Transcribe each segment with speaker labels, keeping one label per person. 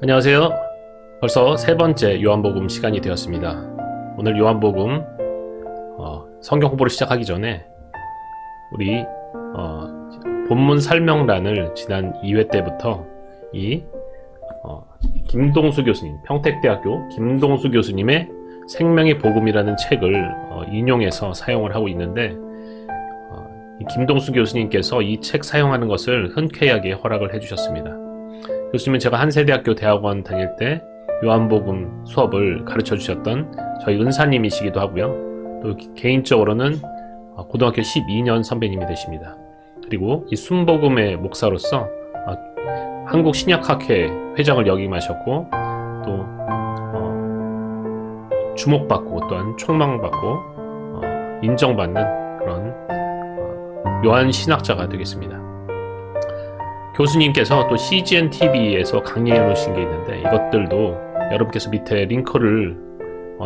Speaker 1: 안녕하세요. 벌써 세 번째 요한복음 시간이 되었습니다. 오늘 요한복음 성경 공부를 시작하기 전에 우리 본문 설명란을 지난 2회 때부터 김동수 교수님, 평택대학교 김동수 교수님의 생명의 복음이라는 책을 인용해서 사용을 하고 있는데 김동수 교수님께서 이 책 사용하는 것을 흔쾌하게 허락을 해주셨습니다. 교수님은 제가 한세대학교 대학원 다닐 때 요한복음 수업을 가르쳐 주셨던 저희 은사님이시기도 하고요. 또 개인적으로는 고등학교 12년 선배님이 되십니다. 그리고 이 순복음의 목사로서 한국신약학회 회장을 역임하셨고 또 주목받고 또한 촉망받고 인정받는 그런 요한 신학자가 되겠습니다. 교수님께서 또 CGN TV에서 강의해 놓으신 게 있는데 이것들도 여러분께서 밑에 링크를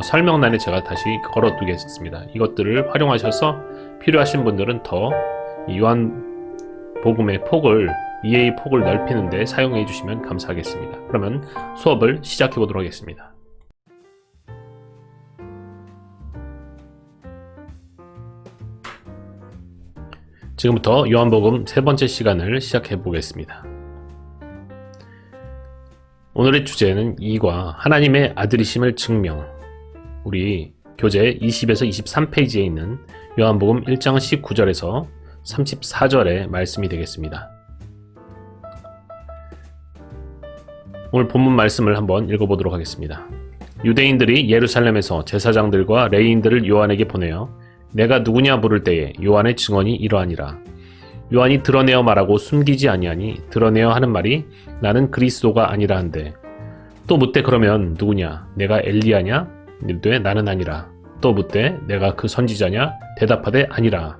Speaker 1: 설명란에 제가 다시 걸어 두겠습니다. 이것들을 활용하셔서 필요하신 분들은 더 요한 복음의 폭을 이해의 폭을 넓히는 데 사용해 주시면 감사하겠습니다. 그러면 수업을 시작해 보도록 하겠습니다. 지금부터 요한복음 세 번째 시간을 시작해 보겠습니다. 오늘의 주제는 2과 하나님의 아들이심을 증명. 우리 교재 20에서 23페이지에 있는 요한복음 1장 19절에서 34절의 말씀이 되겠습니다. 오늘 본문 말씀을 한번 읽어보도록 하겠습니다. 유대인들이 예루살렘에서 제사장들과 레위인들을 요한에게 보내어 내가 누구냐 물을 때에 요한의 증언이 이러하니라. 요한이 드러내어 말하고 숨기지 아니하니 드러내어 하는 말이 나는 그리스도가 아니라 한데 또 묻되 그러면 누구냐 내가 엘리야냐 이르되 나는 아니라 또 묻되 내가 그 선지자냐 대답하되 아니라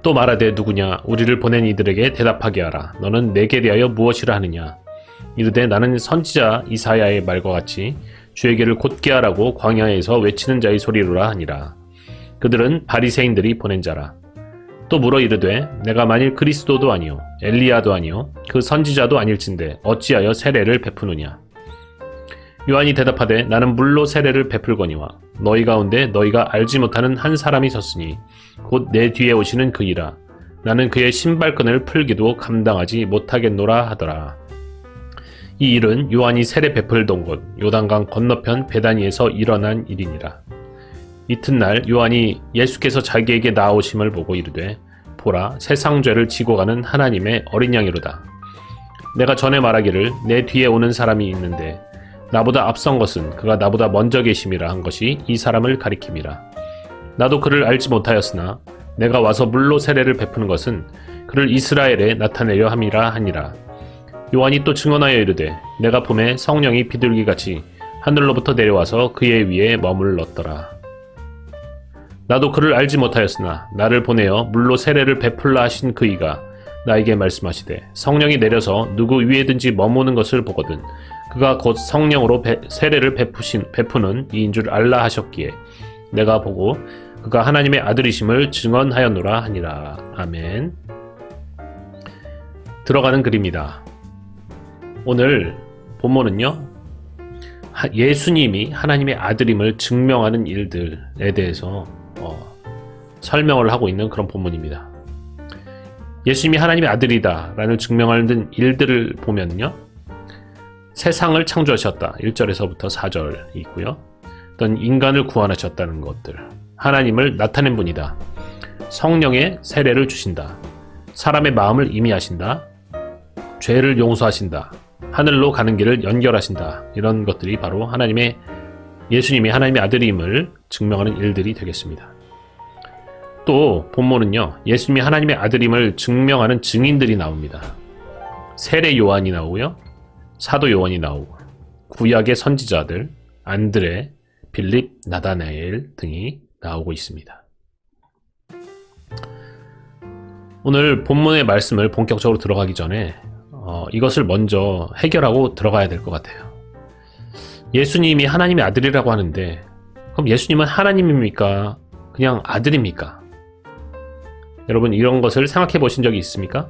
Speaker 1: 또 말하되 누구냐 우리를 보낸 이들에게 대답하게 하라. 너는 내게 대하여 무엇이라 하느냐 이르되 나는 선지자 이사야의 말과 같이 주의 길을 곧게 하라고 광야에서 외치는 자의 소리로라 하니라. 그들은 바리새인들이 보낸 자라. 또 물어 이르되 내가 만일 그리스도도 아니요 엘리야도 아니요 그 선지자도 아닐진데 어찌하여 세례를 베푸느냐. 요한이 대답하되 나는 물로 세례를 베풀거니와 너희 가운데 너희가 알지 못하는 한 사람이 섰으니 곧 내 뒤에 오시는 그이라. 나는 그의 신발끈을 풀기도 감당하지 못하겠노라 하더라. 이 일은 요한이 세례 베풀던 곳 요단강 건너편 베다니에서 일어난 일이니라. 이튿날 요한이 예수께서 자기에게 나오심을 보고 이르되 보라 세상 죄를 지고 가는 하나님의 어린 양이로다. 내가 전에 말하기를 내 뒤에 오는 사람이 있는데 나보다 앞선 것은 그가 나보다 먼저 계심이라 한 것이 이 사람을 가리킴이라. 나도 그를 알지 못하였으나 내가 와서 물로 세례를 베푸는 것은 그를 이스라엘에 나타내려 함이라 하니라. 요한이 또 증언하여 이르되 내가 봄에 성령이 비둘기같이 하늘로부터 내려와서 그의 위에 머물렀더라. 나도 그를 알지 못하였으나 나를 보내어 물로 세례를 베풀라 하신 그이가 나에게 말씀하시되 성령이 내려서 누구 위에든지 머무는 것을 보거든 그가 곧 성령으로 세례를 베푸는 이인 줄 알라 하셨기에 내가 보고 그가 하나님의 아들이심을 증언하였노라 하니라. 아멘. 들어가는 글입니다. 오늘 본문은요 예수님이 하나님의 아들임을 증명하는 일들에 대해서 설명을 하고 있는 그런 본문입니다. 예수님이 하나님의 아들이다 라는 증명하는 일들을 보면요 세상을 창조하셨다 1절에서부터 4절 있고요. 어떤 인간을 구원하셨다는 것들, 하나님을 나타낸 분이다, 성령의 세례를 주신다, 사람의 마음을 임의하신다, 죄를 용서하신다, 하늘로 가는 길을 연결하신다. 이런 것들이 바로 예수님이 하나님의 아들임을 증명하는 일들이 되겠습니다. 또 본문은요 예수님이 하나님의 아들임을 증명하는 증인들이 나옵니다. 세례 요한이 나오고요 사도 요한이 나오고 구약의 선지자들 안드레, 빌립, 나다나엘 등이 나오고 있습니다. 오늘 본문의 말씀을 본격적으로 들어가기 전에 이것을 먼저 해결하고 들어가야 될 것 같아요. 예수님이 하나님의 아들이라고 하는데 그럼 예수님은 하나님입니까? 그냥 아들입니까? 여러분 이런 것을 생각해 보신 적이 있습니까?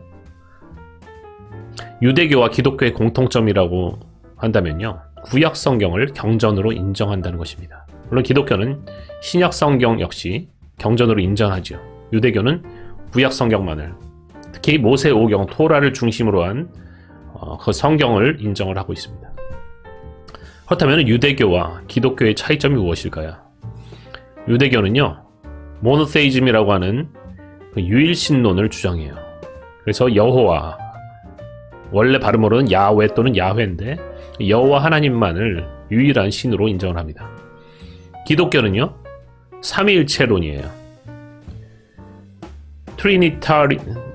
Speaker 1: 유대교와 기독교의 공통점이라고 한다면요, 구약 성경을 경전으로 인정한다는 것입니다. 물론 기독교는 신약 성경 역시 경전으로 인정하죠. 유대교는 구약 성경만을, 특히 모세오경 토라를 중심으로 한 그 성경을 인정을 하고 있습니다. 그렇다면 유대교와 기독교의 차이점이 무엇일까요? 유대교는요, 모노세이즘이라고 하는 그 유일신론을 주장해요. 그래서 여호와, 원래 발음으로는 야훼 또는 야훼인데 여호와 하나님만을 유일한 신으로 인정을 합니다. 기독교는요, 삼위일체론이에요.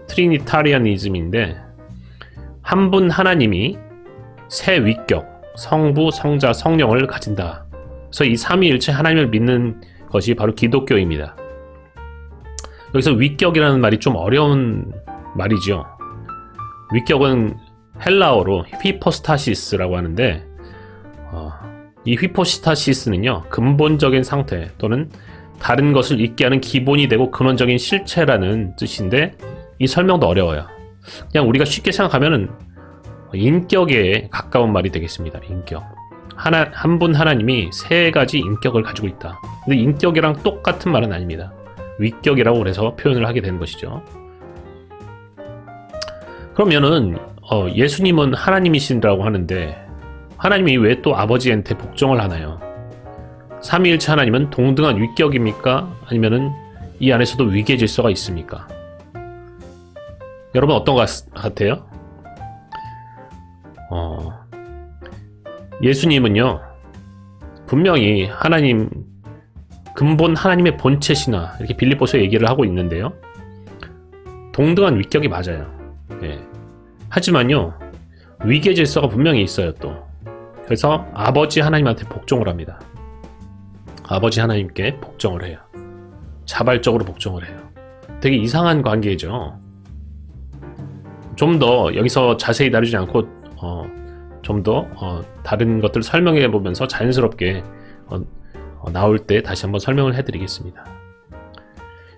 Speaker 1: 트리니타리아니즘인데 한 분 하나님이 세 위격, 성부, 성자, 성령을 가진다. 그래서 이 삼위일체 하나님을 믿는 것이 바로 기독교입니다. 여기서 위격이라는 말이 좀 어려운 말이죠. 위격은 헬라어로 휘포스타시스라고 하는데 이 휘포스타시스는요, 근본적인 상태 또는 다른 것을 있게 하는 기본이 되고 근원적인 실체라는 뜻인데 이 설명도 어려워요. 그냥 우리가 쉽게 생각하면은 인격에 가까운 말이 되겠습니다. 인격. 한 분 하나님이 세 가지 인격을 가지고 있다. 근데 인격이랑 똑같은 말은 아닙니다. 위격이라고 그래서 표현을 하게 되는 것이죠. 그러면은 예수님은 하나님이신다고 하는데 하나님이 왜 또 아버지한테 복종을 하나요? 삼위일체 하나님은 동등한 위격입니까? 아니면은 이 안에서도 위계 질서가 있습니까? 여러분 어떤 것 같아요? 예수님은요, 분명히 하나님, 근본 하나님의 본체시나 이렇게 빌립보서 얘기를 하고 있는데요, 동등한 위격이 맞아요. 예. 하지만요, 위계 질서가 분명히 있어요. 또 그래서 아버지 하나님한테 복종을 합니다. 아버지 하나님께 복종을 해요. 자발적으로 복종을 해요. 되게 이상한 관계죠. 좀 더 여기서 자세히 다루지 않고 좀 더 다른 것들을 설명해 보면서 자연스럽게 나올 때 다시 한번 설명을 해드리겠습니다.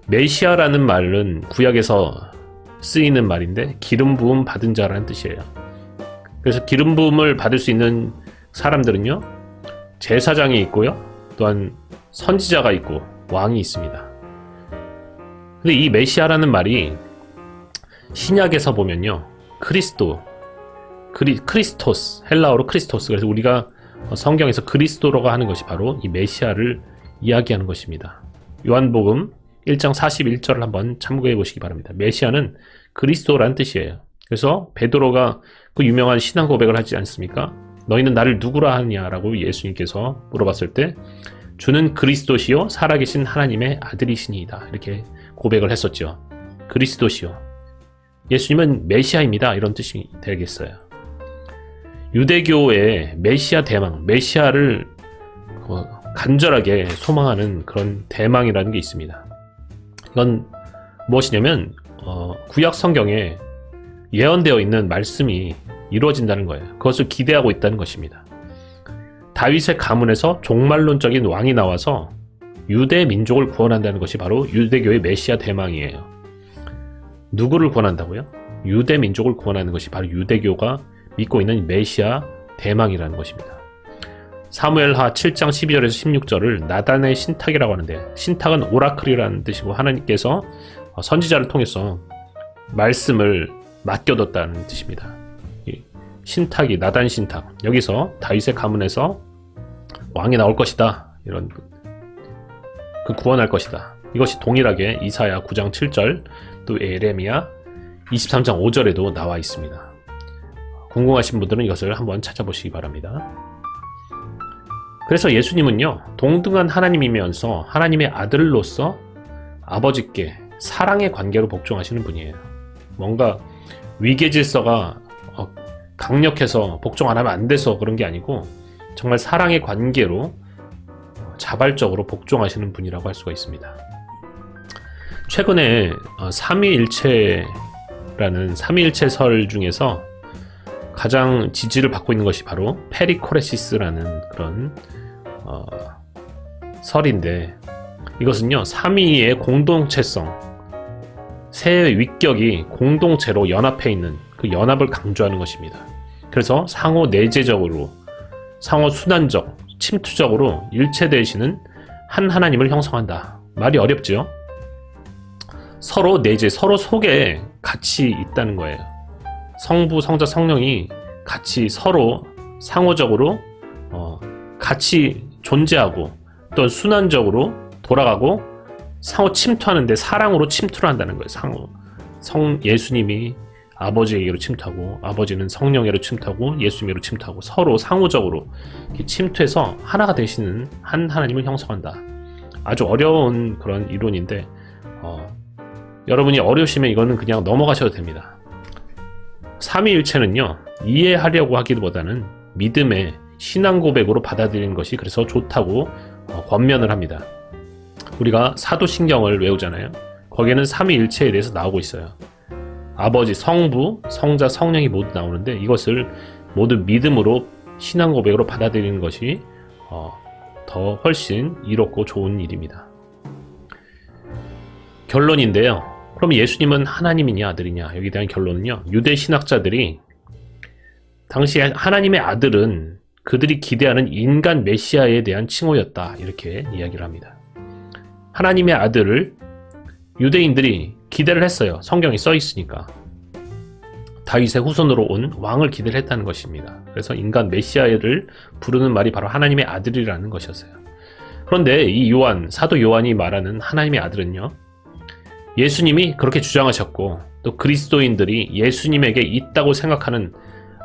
Speaker 1: 메시아라는 말은 구약에서 쓰이는 말인데 기름 부음 받은 자라는 뜻이에요. 그래서 기름 부음을 받을 수 있는 사람들은요, 제사장이 있고요, 또한 선지자가 있고 왕이 있습니다. 근데 이 메시아라는 말이 신약에서 보면요, 크리스토스, 헬라어로 크리스토스, 그래서 우리가 성경에서 그리스도로가 하는 것이 바로 이 메시아를 이야기하는 것입니다. 요한복음 1장 41절을 한번 참고해 보시기 바랍니다. 메시아는 그리스도라는 뜻이에요. 그래서 베드로가 그 유명한 신앙 고백을 하지 않습니까? 너희는 나를 누구라 하냐라고 예수님께서 물어봤을 때 주는 그리스도시요 살아계신 하나님의 아들이시니이다, 이렇게 고백을 했었죠. 그리스도시요, 예수님은 메시아입니다, 이런 뜻이 되겠어요. 유대교의 메시아 대망, 메시아를 간절하게 소망하는 그런 대망이라는 게 있습니다. 이건 무엇이냐면 구약 성경에 예언되어 있는 말씀이 이루어진다는 거예요. 그것을 기대하고 있다는 것입니다. 다윗의 가문에서 종말론적인 왕이 나와서 유대 민족을 구원한다는 것이 바로 유대교의 메시아 대망이에요. 누구를 구원한다고요? 유대 민족을 구원하는 것이 바로 유대교가 믿고 있는 메시아 대망이라는 것입니다. 사무엘하 7장 12절에서 16절을 나단의 신탁이라고 하는데, 신탁은 오라클이라는 뜻이고 하나님께서 선지자를 통해서 말씀을 맡겨뒀다는 뜻입니다. 신탁이 나단 신탁, 여기서 다윗의 가문에서 왕이 나올 것이다, 이런 그 구원할 것이다, 이것이 동일하게 이사야 9장 7절 또 에레미야 23장 5절에도 나와 있습니다. 궁금하신 분들은 이것을 한번 찾아보시기 바랍니다. 그래서 예수님은요, 동등한 하나님이면서 하나님의 아들로서 아버지께 사랑의 관계로 복종하시는 분이에요. 뭔가 위계 질서가 강력해서 복종 안 하면 안 돼서 그런 게 아니고 정말 사랑의 관계로 자발적으로 복종하시는 분이라고 할 수가 있습니다. 최근에 삼위일체라는 삼위일체설 중에서 가장 지지를 받고 있는 것이 바로 페리코레시스라는 그런 설인데, 이것은요, 삼위의 공동체성, 세 위격이 공동체로 연합해 있는 그 연합을 강조하는 것입니다. 그래서 상호 내재적으로 상호 순환적, 침투적으로 일체되시는 한 하나님을 형성한다. 말이 어렵죠? 서로 내재, 서로 속에 같이 있다는 거예요. 성부, 성자, 성령이 같이 서로 상호적으로 같이 존재하고 또 순환적으로 돌아가고 상호 침투하는데 사랑으로 침투를 한다는 거예요. 예수님이 아버지에게로 침투하고 아버지는 성령에로 침투하고 예수님에로 침투하고 서로 상호적으로 이렇게 침투해서 하나가 되시는 한 하나님을 형성한다. 아주 어려운 그런 이론인데 여러분이 어려우시면 이거는 그냥 넘어가셔도 됩니다. 삼위일체는요, 이해하려고 하기보다는 믿음의 신앙 고백으로 받아들이는 것이 그래서 좋다고 권면을 합니다. 우리가 사도신경을 외우잖아요. 거기에는 삼위일체에 대해서 나오고 있어요. 아버지, 성부, 성자, 성령이 모두 나오는데 이것을 모두 믿음으로 신앙 고백으로 받아들이는 것이 더 훨씬 이롭고 좋은 일입니다. 결론인데요. 그럼 예수님은 하나님이냐 아들이냐, 여기에 대한 결론은요, 유대 신학자들이 당시에 하나님의 아들은 그들이 기대하는 인간 메시아에 대한 칭호였다, 이렇게 이야기를 합니다. 하나님의 아들을 유대인들이 기대를 했어요. 성경에 써 있으니까. 다윗의 후손으로 온 왕을 기대를 했다는 것입니다. 그래서 인간 메시아를 부르는 말이 바로 하나님의 아들이라는 것이었어요. 그런데 이 사도 요한이 말하는 하나님의 아들은요, 예수님이 그렇게 주장하셨고 또 그리스도인들이 예수님에게 있다고 생각하는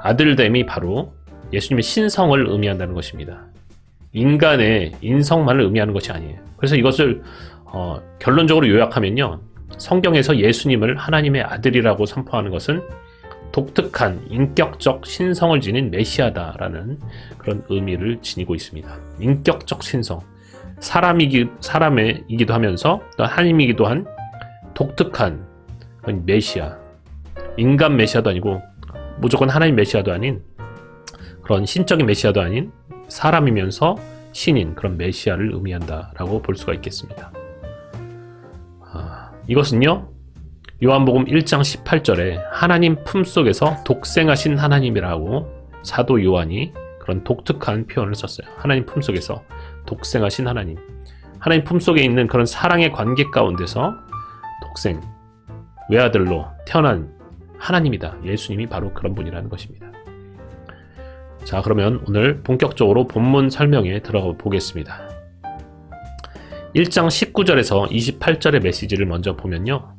Speaker 1: 아들됨이 바로 예수님의 신성을 의미한다는 것입니다. 인간의 인성만을 의미하는 것이 아니에요. 그래서 이것을 결론적으로 요약하면요, 성경에서 예수님을 하나님의 아들이라고 선포하는 것은 독특한 인격적 신성을 지닌 메시아다라는 그런 의미를 지니고 있습니다. 인격적 신성, 사람이기도 하면서 또 하나님이기도 한 독특한 메시아, 인간 메시아도 아니고 무조건 하나님 메시아도 아닌 그런 신적인 메시아도 아닌 사람이면서 신인 그런 메시아를 의미한다라고 볼 수가 있겠습니다. 이것은요, 요한복음 1장 18절에 하나님 품속에서 독생하신 하나님이라고 사도 요한이 그런 독특한 표현을 썼어요. 하나님 품속에서 독생하신 하나님, 하나님 품속에 있는 그런 사랑의 관계 가운데서 독생, 외아들로 태어난 하나님이다. 예수님이 바로 그런 분이라는 것입니다. 자, 그러면 오늘 본격적으로 본문 설명에 들어가 보겠습니다. 1장 19절에서 28절의 메시지를 먼저 보면요,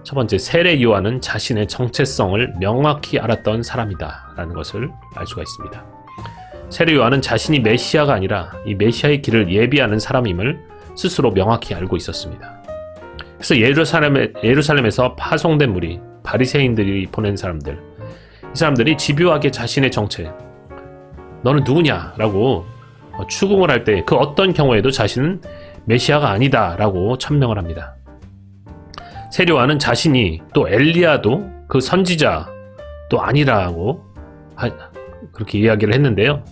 Speaker 1: 첫 번째, 세례 요한은 자신의 정체성을 명확히 알았던 사람이다 라는 것을 알 수가 있습니다. 세례 요한은 자신이 메시아가 아니라 이 메시아의 길을 예비하는 사람임을 스스로 명확히 알고 있었습니다. 그래서 예루살렘에서 파송된 무리, 바리새인들이 보낸 사람들, 이 사람들이 집요하게 자신의 정체, 너는 누구냐? 라고 추궁을 할 때 그 어떤 경우에도 자신은 메시아가 아니다 라고 천명을 합니다. 세례 요한은 자신이 또 엘리야도 그 선지자 또 아니라고 그렇게 이야기를 했는데요.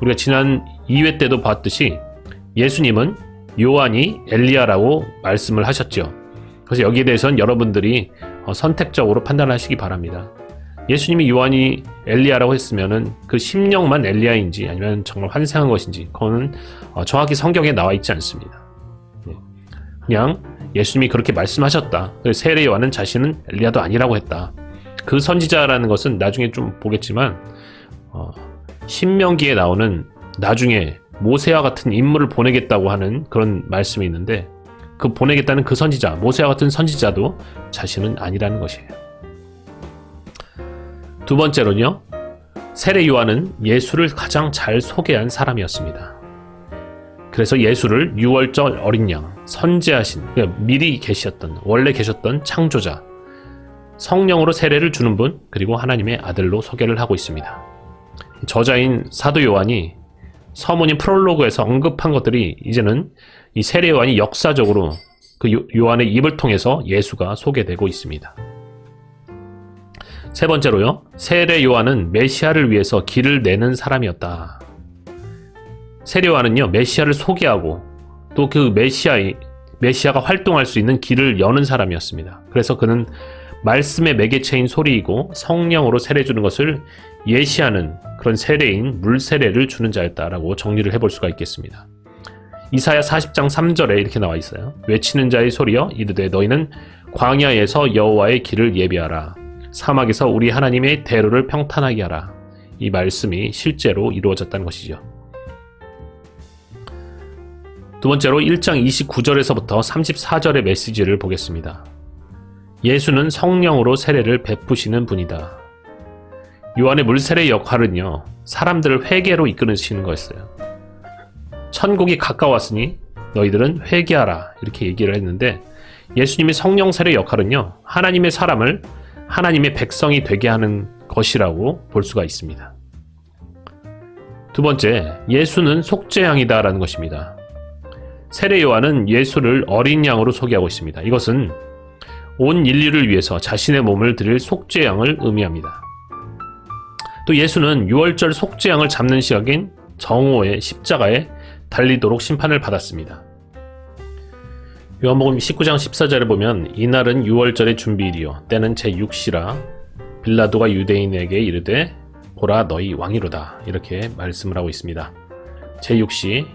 Speaker 1: 우리가 지난 2회 때도 봤듯이 예수님은 요한이 엘리야라고 말씀을 하셨죠. 그래서 여기에 대해서는 여러분들이 선택적으로 판단하시기 바랍니다. 예수님이 요한이 엘리야라고 했으면은 그 심령만 엘리야인지 아니면 정말 환생한 것인지 그거는 정확히 성경에 나와 있지 않습니다. 그냥 예수님이 그렇게 말씀하셨다. 세례 요한은 자신은 엘리야도 아니라고 했다. 그 선지자라는 것은 나중에 좀 보겠지만 신명기에 나오는 나중에 모세와 같은 인물을 보내겠다고 하는 그런 말씀이 있는데 그 보내겠다는 그 선지자, 모세와 같은 선지자도 자신은 아니라는 것이에요. 두 번째로는요, 세례 요한은 예수를 가장 잘 소개한 사람이었습니다. 그래서 예수를 유월절 어린 양, 선지하신, 그러니까 미리 계셨던, 원래 계셨던 창조자, 성령으로 세례를 주는 분, 그리고 하나님의 아들로 소개를 하고 있습니다. 저자인 사도 요한이 서문인 프롤로그에서 언급한 것들이 이제는 이 세례 요한이 역사적으로 그 요한의 입을 통해서 예수가 소개되고 있습니다. 세 번째로요, 세례 요한은 메시아를 위해서 길을 내는 사람이었다. 세례 요한은요, 메시아를 소개하고 또 그 메시아가 활동할 수 있는 길을 여는 사람이었습니다. 그래서 그는 말씀의 매개체인 소리이고 성령으로 세례 주는 것을 예시하는 그런 세례인 물 세례를 주는 자였다라고 정리를 해볼 수가 있겠습니다. 이사야 40장 3절에 이렇게 나와 있어요. 외치는 자의 소리여 이르되 너희는 광야에서 여호와의 길을 예비하라. 사막에서 우리 하나님의 대로를 평탄하게 하라. 이 말씀이 실제로 이루어졌다는 것이죠. 두 번째로 1장 29절에서부터 34절의 메시지를 보겠습니다. 예수는 성령으로 세례를 베푸시는 분이다. 요한의 물세례 역할은요, 사람들을 회개로 이끄시는 거였어요. 천국이 가까웠으니 너희들은 회개하라 이렇게 얘기를 했는데, 예수님의 성령 세례 역할은요, 하나님의 사람을 하나님의 백성이 되게 하는 것이라고 볼 수가 있습니다. 두 번째, 예수는 속죄양이다 라는 것입니다. 세례 요한은 예수를 어린 양으로 소개하고 있습니다. 이것은 온 인류를 위해서 자신의 몸을 드릴 속죄양을 의미합니다. 또 예수는 유월절 속죄양을 잡는 시각인 정오의 십자가에 달리도록 심판을 받았습니다. 요한복음 19장 14절에 보면 이날은 유월절의 준비일이요 때는 제6시라 빌라도가 유대인에게 이르되 보라 너희 왕이로다 이렇게 말씀을 하고 있습니다. 제6시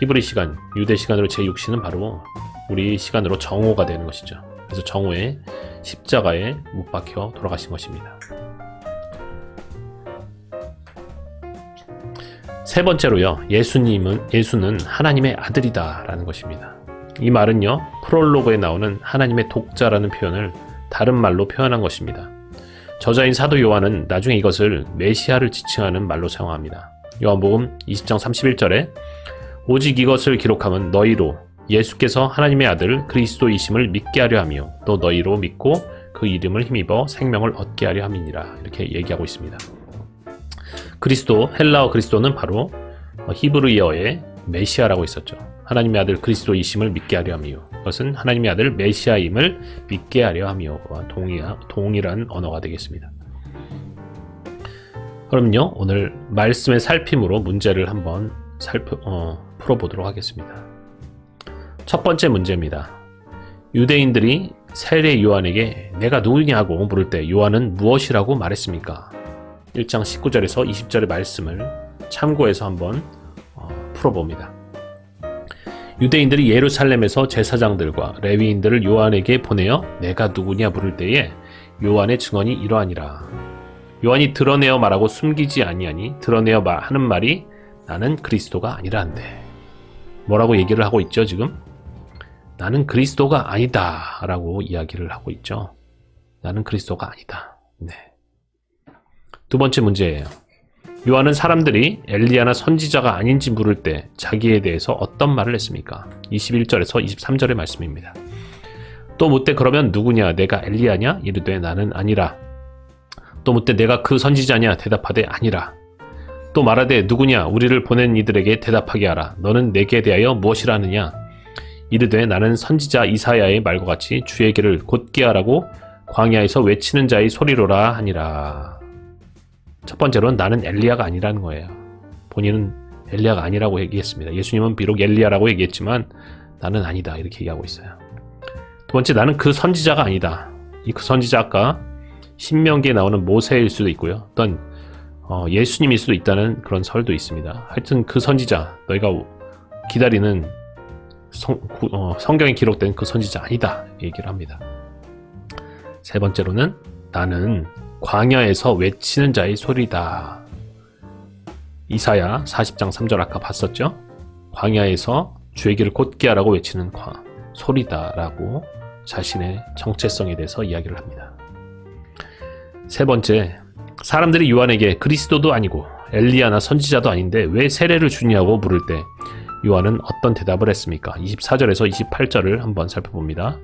Speaker 1: 히브리 시간, 유대 시간으로 제6시는 바로 우리 시간으로 정오가 되는 것이죠. 그래서 정오에 십자가에 못 박혀 돌아가신 것입니다. 세 번째로요, 예수는 하나님의 아들이다 라는 것입니다. 이 말은요, 프롤로그에 나오는 하나님의 독자라는 표현을 다른 말로 표현한 것입니다. 저자인 사도 요한은 나중에 이것을 메시아를 지칭하는 말로 사용합니다. 요한복음 20장 31절에 오직 이것을 기록함은 너희로 예수께서 하나님의 아들 그리스도이심을 믿게 하려 하며 또 너희로 믿고 그 이름을 힘입어 생명을 얻게 하려 함이니라 이렇게 얘기하고 있습니다. 그리스도, 헬라어 그리스도는 바로 히브리어의 메시아라고 있었죠. 하나님의 아들 그리스도이심을 믿게 하려 하며, 그것은 하나님의 아들 메시아임을 믿게 하려 하며와 동일한 언어가 되겠습니다. 그럼요, 오늘 말씀의 살핌으로 문제를 한번 풀어보도록 하겠습니다. 첫 번째 문제입니다. 유대인들이 세례 요한에게 내가 누구냐고 물을 때 요한은 무엇이라고 말했습니까? 1장 19절에서 20절의 말씀을 참고해서 한번 풀어봅니다. 유대인들이 예루살렘에서 제사장들과 레위인들을 요한에게 보내어 내가 누구냐 물을 때에 요한의 증언이 이러하니라. 요한이 드러내어 말하고 숨기지 아니하니 드러내어 하는 말이 나는 그리스도가 아니라 한데. 뭐라고 얘기를 하고 있죠 지금? 나는 그리스도가 아니다 라고 이야기를 하고 있죠. 나는 그리스도가 아니다. 네. 두 번째 문제예요. 요한은 사람들이 엘리야나 선지자가 아닌지 물을 때 자기에 대해서 어떤 말을 했습니까? 21절에서 23절의 말씀입니다. 또 묻되 그러면 누구냐? 내가 엘리야냐? 이르되 나는 아니라. 또 묻되 내가 그 선지자냐? 대답하되 아니라. 또 말하되 누구냐? 우리를 보낸 이들에게 대답하게 하라. 너는 내게 대하여 무엇이라 하느냐? 이르되 나는 선지자 이사야의 말과 같이 주의 길을 곧게 하라고 광야에서 외치는 자의 소리로라 하니라. 첫 번째로는 나는 엘리야가 아니라는 거예요. 본인은 엘리야가 아니라고 얘기했습니다. 예수님은 비록 엘리야라고 얘기했지만 나는 아니다 이렇게 얘기하고 있어요. 두 번째, 나는 그 선지자가 아니다. 이 그 선지자 아까 신명기에 나오는 모세일 수도 있고요. 어떤 예수님일 수도 있다는 그런 설도 있습니다. 하여튼 그 선지자, 너희가 기다리는 성경에 기록된 그 선지자 아니다 얘기를 합니다. 세 번째로는 나는 광야에서 외치는 자의 소리다. 이사야 40장 3절 아까 봤었죠? 광야에서 주의 길을 곧게 하라고 외치는 소리다라고 자신의 정체성에 대해서 이야기를 합니다. 세 번째, 사람들이 요한에게 그리스도도 아니고 엘리야나 선지자도 아닌데 왜 세례를 주냐고 물을 때 요한은 어떤 대답을 했습니까? 24절에서 28절을 한번 살펴봅니다.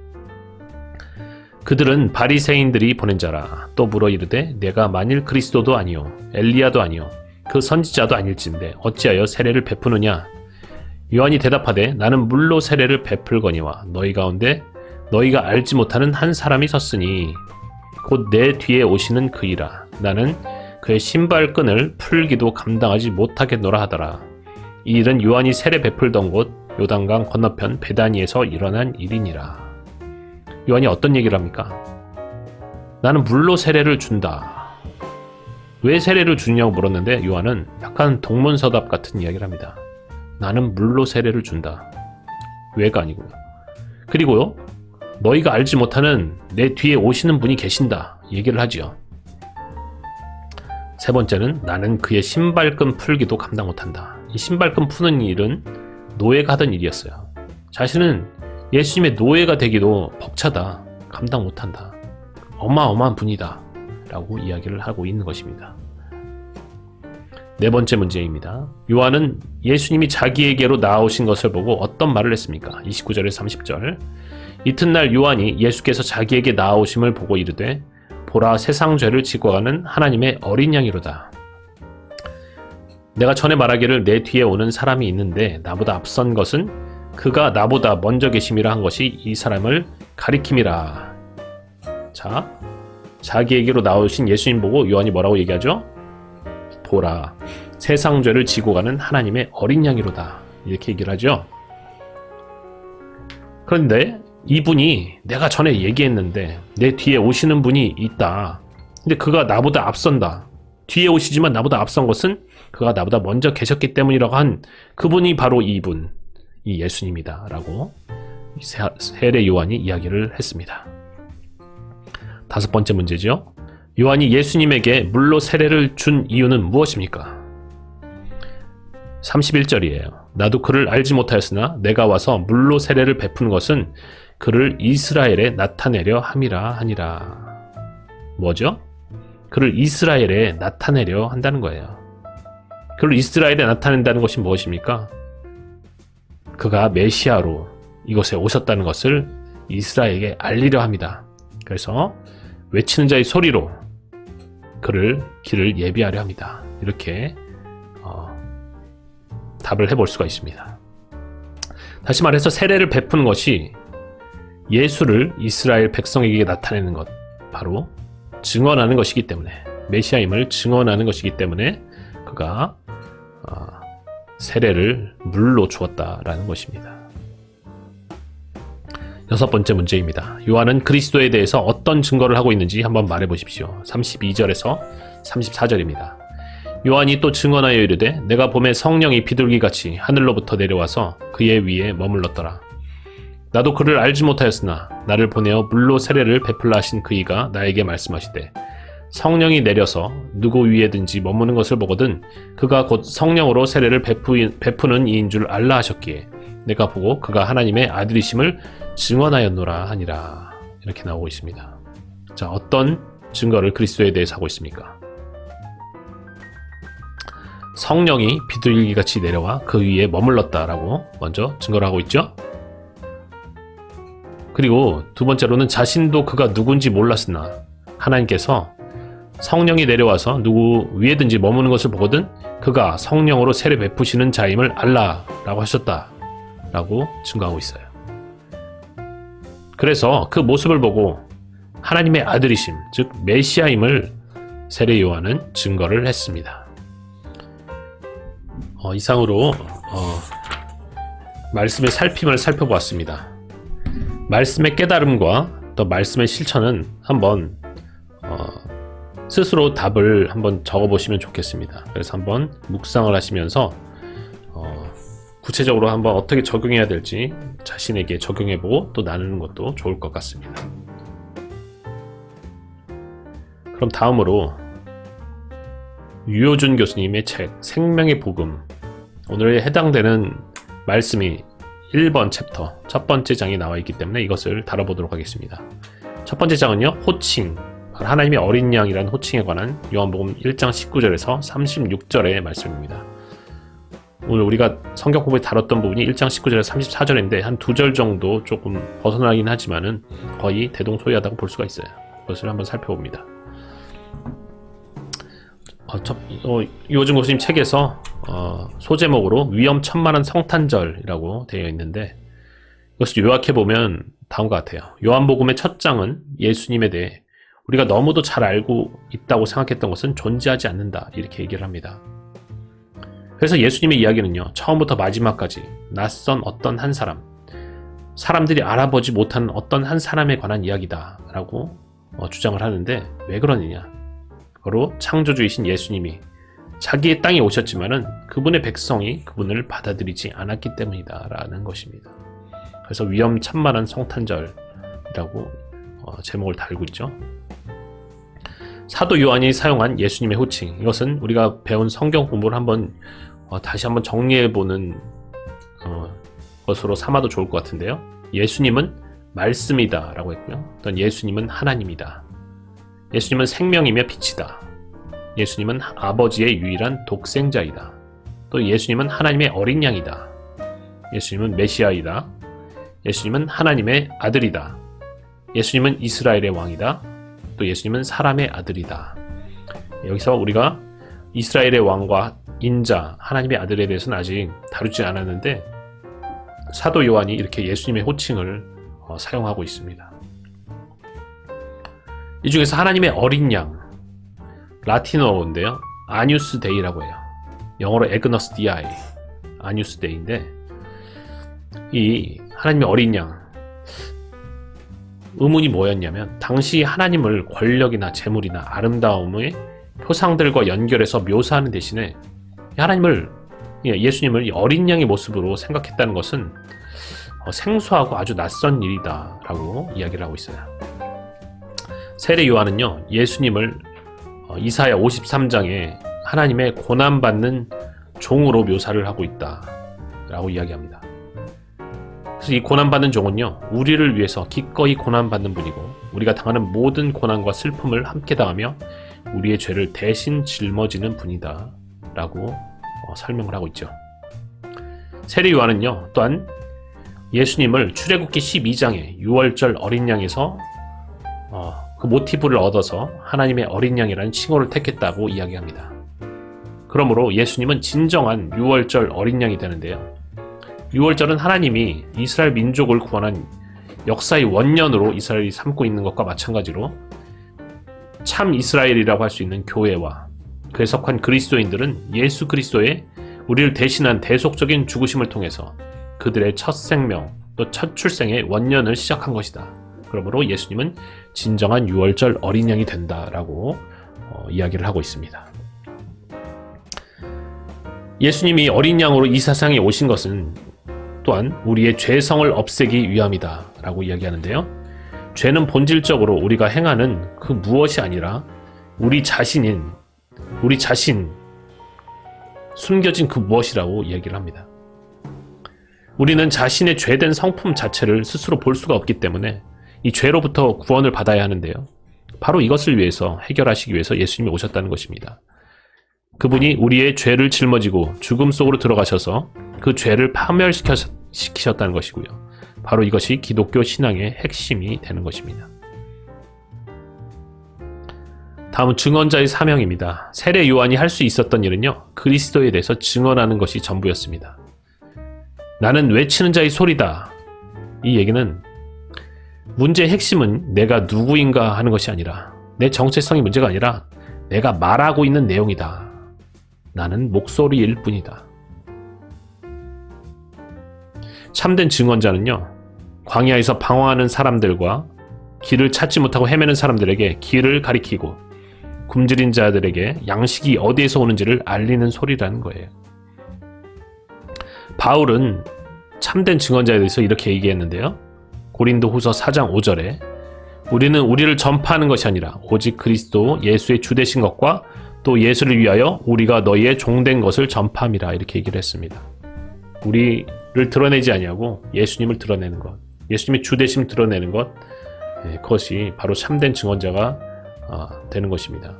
Speaker 1: 그들은 바리새인들이 보낸 자라. 또 물어 이르되 내가 만일 그리스도도 아니요 엘리야도 아니요 그 선지자도 아닐진데 어찌하여 세례를 베푸느냐? 요한이 대답하되 나는 물로 세례를 베풀거니와 너희 가운데 너희가 알지 못하는 한 사람이 섰으니 곧 내 뒤에 오시는 그이라. 나는 그의 신발끈을 풀기도 감당하지 못하겠노라 하더라. 이 일은 요한이 세례 베풀던 곳 요단강 건너편 베다니에서 일어난 일이니라. 요한이 어떤 얘기를 합니까? 나는 물로 세례를 준다. 왜 세례를 주냐고 물었는데 요한은 약간 동문서답 같은 이야기를 합니다. 나는 물로 세례를 준다. 왜가 아니고요. 그리고요, 너희가 알지 못하는 내 뒤에 오시는 분이 계신다. 얘기를 하지요. 세 번째는 나는 그의 신발끈 풀기도 감당 못한다. 이 신발끈 푸는 일은 노예가 하던 일이었어요. 자신은 예수님의 노예가 되기도 벅차다. 감당 못한다. 어마어마한 분이다. 라고 이야기를 하고 있는 것입니다. 네 번째 문제입니다. 요한은 예수님이 자기에게로 나오신 것을 보고 어떤 말을 했습니까? 29절에서 30절. 이튿날 요한이 예수께서 자기에게 나오심을 보고 이르되 보라 세상 죄를 지고 가는 하나님의 어린 양이로다. 내가 전에 말하기를 내 뒤에 오는 사람이 있는데 나보다 앞선 것은 그가 나보다 먼저 계심이라 한 것이 이 사람을 가리킴이라. 자, 자기에게로 나오신 예수님 보고 요한이 뭐라고 얘기하죠? 보라 세상 죄를 지고 가는 하나님의 어린 양이로다. 이렇게 얘기를 하죠. 그런데 이분이 내가 전에 얘기했는데 내 뒤에 오시는 분이 있다. 근데 그가 나보다 앞선다. 뒤에 오시지만 나보다 앞선 것은 그가 나보다 먼저 계셨기 때문이라고 한 그분이 바로 이분, 이 예수님이다. 라고 세례 요한이 이야기를 했습니다. 다섯 번째 문제죠. 요한이 예수님에게 물로 세례를 준 이유는 무엇입니까? 31절이에요. 나도 그를 알지 못하였으나 내가 와서 물로 세례를 베푸는 것은 그를 이스라엘에 나타내려 함이라 하니라. 뭐죠? 그를 이스라엘에 나타내려 한다는 거예요. 그를 이스라엘에 나타낸다는 것이 무엇입니까? 그가 메시아로 이곳에 오셨다는 것을 이스라엘에게 알리려 합니다. 그래서 외치는 자의 소리로 그를 길을 예비하려 합니다. 이렇게 답을 해볼 수가 있습니다. 다시 말해서 세례를 베푸는 것이 예수를 이스라엘 백성에게 나타내는 것, 바로 증언하는 것이기 때문에, 메시아임을 증언하는 것이기 때문에 그가 세례를 물로 주었다라는 것입니다. 여섯 번째 문제입니다. 요한은 그리스도에 대해서 어떤 증거를 하고 있는지 한번 말해 보십시오. 32절에서 34절입니다. 요한이 또 증언하여 이르되 내가 봄에 성령이 비둘기같이 하늘로부터 내려와서 그의 위에 머물렀더라. 나도 그를 알지 못하였으나 나를 보내어 물로 세례를 베풀라 하신 그이가 나에게 말씀하시되 성령이 내려서 누구 위에든지 머무는 것을 보거든 그가 곧 성령으로 세례를 베푸는 이인 줄 알라 하셨기에 내가 보고 그가 하나님의 아들이심을 증언하였노라 하니라. 이렇게 나오고 있습니다. 자, 어떤 증거를 그리스도에 대해서 하고 있습니까? 성령이 비둘기같이 내려와 그 위에 머물렀다라고 먼저 증거를 하고 있죠. 그리고 두 번째로는 자신도 그가 누군지 몰랐으나 하나님께서 성령이 내려와서 누구 위에든지 머무는 것을 보거든 그가 성령으로 세례 베푸시는 자임을 알라라고 하셨다라고 증거하고 있어요. 그래서 그 모습을 보고 하나님의 아들이심, 즉 메시아임을 세례 요한은 증거를 했습니다. 이상으로 말씀의 살핌을 살펴보았습니다. 말씀의 깨달음과 또 말씀의 실천은 한번 스스로 답을 한번 적어보시면 좋겠습니다. 그래서 한번 묵상을 하시면서 구체적으로 한번 어떻게 적용해야 될지 자신에게 적용해보고 또 나누는 것도 좋을 것 같습니다. 그럼 다음으로 유효준 교수님의 책 생명의 복음, 오늘에 해당되는 말씀이 1번 챕터 첫 번째 장에 나와 있기 때문에 이것을 다뤄보도록 하겠습니다. 첫 번째 장은요, 호칭, 하나님의 어린 양이라는 호칭에 관한 요한복음 1장 19절에서 36절의 말씀입니다. 오늘 우리가 성경 공부에 다뤘던 부분이 1장 19절에서 34절인데 한 2절 정도 조금 벗어나긴 하지만은 거의 대동소이하다고 볼 수가 있어요. 그것을 한번 살펴봅니다. 유호준 교수님 책에서 소제목으로 위험천만한 성탄절이라고 되어 있는데 이것을 요약해보면 다음과 같아요. 요한복음의 첫 장은 예수님에 대해 우리가 너무도 잘 알고 있다고 생각했던 것은 존재하지 않는다, 이렇게 얘기를 합니다. 그래서 예수님의 이야기는요, 처음부터 마지막까지 낯선 어떤 한 사람, 사람들이 알아보지 못하는 어떤 한 사람에 관한 이야기다 라고 주장을 하는데 왜 그러느냐? 바로 창조주이신 예수님이 자기의 땅에 오셨지만은 그분의 백성이 그분을 받아들이지 않았기 때문이다 라는 것입니다. 그래서 위험천만한 성탄절이라고 제목을 달고 있죠. 사도 요한이 사용한 예수님의 호칭, 이것은 우리가 배운 성경 공부를 다시 한번 정리해보는 것으로 삼아도 좋을 것 같은데요. 예수님은 말씀이다 라고 했고요. 또 예수님은 하나님이다. 예수님은 생명이며 빛이다. 예수님은 아버지의 유일한 독생자이다. 또 예수님은 하나님의 어린 양이다. 예수님은 메시아이다. 예수님은 하나님의 아들이다. 예수님은 이스라엘의 왕이다. 또 예수님은 사람의 아들이다. 여기서 우리가 이스라엘의 왕과 인자, 하나님의 아들에 대해서는 아직 다루지 않았는데 사도 요한이 이렇게 예수님의 호칭을 사용하고 있습니다. 이 중에서 하나님의 어린 양, 라틴어인데요. 아뉴스 데이라고 해요. 영어로 에그너스 디아이, 아뉴스 데이인데 이 하나님의 어린 양, 의문이 뭐였냐면 당시 하나님을 권력이나 재물이나 아름다움의 표상들과 연결해서 묘사하는 대신에 예수님을 어린 양의 모습으로 생각했다는 것은 생소하고 아주 낯선 일이다 라고 이야기를 하고 있어요. 세례 요한은요, 예수님을 이사야 53장에 하나님의 고난받는 종으로 묘사를 하고 있다 라고 이야기합니다. 그래서 이 고난받는 종은요, 우리를 위해서 기꺼이 고난받는 분이고 우리가 당하는 모든 고난과 슬픔을 함께 당하며 우리의 죄를 대신 짊어지는 분이다 라고 설명을 하고 있죠. 세례 요한은요, 또한 예수님을 출애굽기 12장에 6월절 어린 양에서 그 모티브를 얻어서 하나님의 어린 양이라는 칭호를 택했다고 이야기합니다. 그러므로 예수님은 진정한 6월절 어린 양이 되는데요. 6월절은 하나님이 이스라엘 민족을 구원한 역사의 원년으로 이스라엘이 삼고 있는 것과 마찬가지로 참 이스라엘이라고 할 수 있는 교회와 그에 속한 그리스도인들은 예수 그리스도의 우리를 대신한 대속적인 죽으심을 통해서 그들의 첫 생명 또 첫 출생의 원년을 시작한 것이다. 그러므로 예수님은 진정한 6월절 어린 양이 된다라고 이야기를 하고 있습니다. 예수님이 어린 양으로 이 세상에 오신 것은 또한 우리의 죄성을 없애기 위함이다 라고 이야기하는데요. 죄는 본질적으로 우리가 행하는 그 무엇이 아니라 우리 자신, 숨겨진 그 무엇이라고 이야기를 합니다. 우리는 자신의 죄된 성품 자체를 스스로 볼 수가 없기 때문에 이 죄로부터 구원을 받아야 하는데요. 바로 이것을 위해서 해결하시기 위해서 예수님이 오셨다는 것입니다. 그분이 우리의 죄를 짊어지고 죽음 속으로 들어가셔서 그 죄를 파멸시키셨다는 것이고요. 바로 이것이 기독교 신앙의 핵심이 되는 것입니다. 다음은 증언자의 사명입니다. 세례 요한이 할 수 있었던 일은요, 그리스도에 대해서 증언하는 것이 전부였습니다. 나는 외치는 자의 소리다. 이 얘기는 문제의 핵심은 내가 누구인가 하는 것이 아니라 내 정체성이 문제가 아니라 내가 말하고 있는 내용이다. 나는 목소리일 뿐이다. 참된 증언자는요, 광야에서 방황하는 사람들과 길을 찾지 못하고 헤매는 사람들에게 길을 가리키고 굶주린 자들에게 양식이 어디에서 오는지를 알리는 소리라는 거예요. 바울은 참된 증언자에 대해서 이렇게 얘기했는데요. 고린도후서 4장 5절에 우리는 우리를 전파하는 것이 아니라 오직 그리스도 예수의 주되신 것과 또 예수를 위하여 우리가 너희의 종된 것을 전파함이라 이렇게 얘기를 했습니다. 우리를 드러내지 아니하고 예수님을 드러내는 것, 예수님의 주되심을 드러내는 것, 그것이 바로 참된 증언자가 되는 것입니다.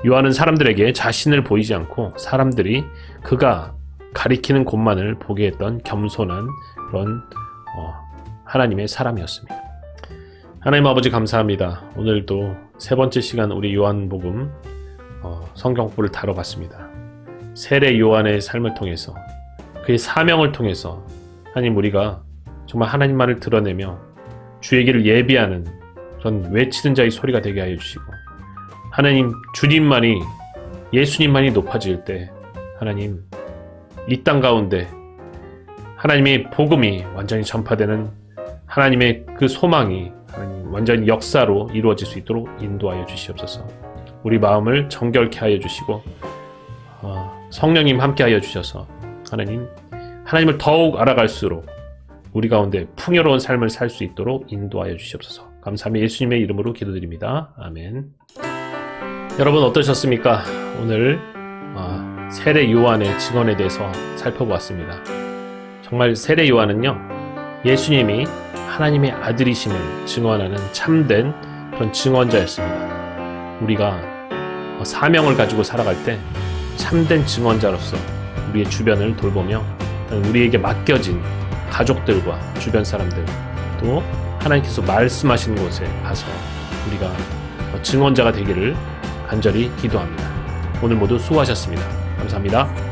Speaker 1: 요한은 사람들에게 자신을 보이지 않고 사람들이 그가 가리키는 곳만을 보게 했던 겸손한 그런 하나님의 사람이었습니다. 하나님 아버지 감사합니다. 오늘도 세 번째 시간 우리 요한복음 성경 공부를 다뤄봤습니다. 세례 요한의 삶을 통해서 그의 사명을 통해서 하나님 우리가 정말 하나님만을 드러내며 주의 길을 예비하는 그런 외치는 자의 소리가 되게 하여 주시고 하나님 주님만이 예수님만이 높아질 때 하나님 이 땅 가운데 하나님의 복음이 완전히 전파되는 하나님의 그 소망이 하나님 완전히 역사로 이루어질 수 있도록 인도하여 주시옵소서. 우리 마음을 정결케 하여 주시고 성령님 함께 하여 주셔서 하나님을 더욱 알아갈수록 우리 가운데 풍요로운 삶을 살 수 있도록 인도하여 주시옵소서. 감사하며 예수님의 이름으로 기도드립니다. 아멘. 여러분 어떠셨습니까? 오늘 세례 요한의 증언에 대해서 살펴보았습니다. 정말 세례 요한은요, 예수님이 하나님의 아들이심을 증언하는 참된 그런 증언자였습니다. 우리가 사명을 가지고 살아갈 때 참된 증언자로서 우리의 주변을 돌보며 우리에게 맡겨진 가족들과 주변 사람들, 또 하나님께서 말씀하시는 곳에 가서 우리가 증언자가 되기를 간절히 기도합니다. 오늘 모두 수고하셨습니다. 감사합니다.